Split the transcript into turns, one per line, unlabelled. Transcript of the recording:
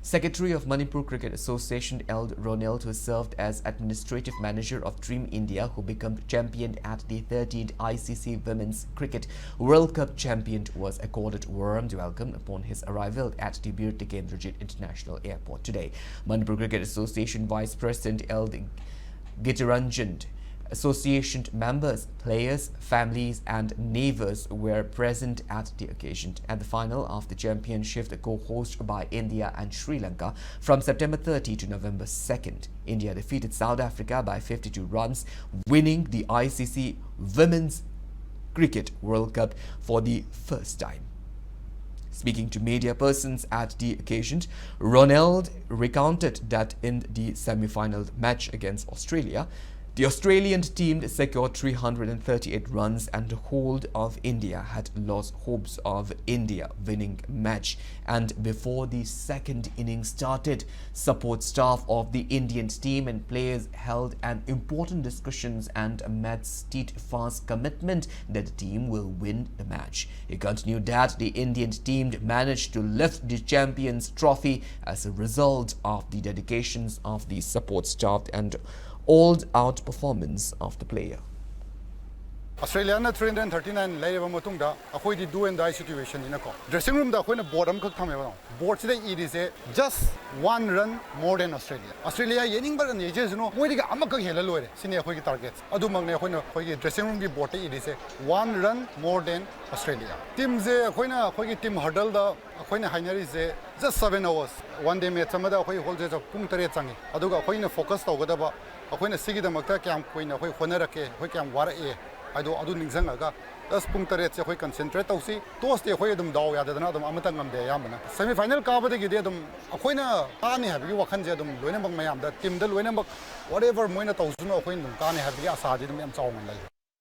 Secretary of Manipur Cricket Association Ronel, who served as administrative manager of Dream India, who became champion at the 13th ICC Women's Cricket World Cup champion, was accorded warm welcome upon his arrival at the Bir Tikendrajit International Airport today. Manipur Cricket Association Vice President Gitaranjan, association members, players, families and neighbors were present at the occasion. At the final of the championship, co-hosted by India and Sri Lanka from September 30 to November 2nd, India defeated South Africa by 52 runs, winning the ICC Women's Cricket World Cup for the first time. Speaking to media persons at the occasion, Ronel recounted that in the semi-final match against Australia, the Australian team secured 338 runs and the whole of India had lost hopes of India winning match. And before the second innings started, support staff of the Indian team and players held an important discussions and made steadfast commitment that the team will win the match. He continued that the Indian team managed to lift the champions trophy as a result of the dedications of the support staff and all-out performance of the player.
Australia 339 layer matungda akoi di do and die situation in a dressing room da akoi na board am khak thame board sida it is just 1 run more than Australia yening bar ne je no moi diga amak ka hela loire sine akoi ki target adu mang ne akoi na akoi ki dressing room ki board it is 1 run more than Australia team je akoi ki team hurdle da akoi na hainari je just 7 hours one day match amada akoi hol je pung tare changi aduga akoi na focus tawgada ba akoi na sigi da makta kyam koi na akoi honarake akoi kyam wara e adu ningzangaga das pung tare che khoi concentrate tausi toss te khoi dum daw ya da dum amata ngamde yamna semi final ka ba de gi de dum akhoina ka ni habi wakhan je dum loina bang mayam da team da loina bak whatever moina tawsu no khoi dum ka ni habi asa je dum yam chaw man lai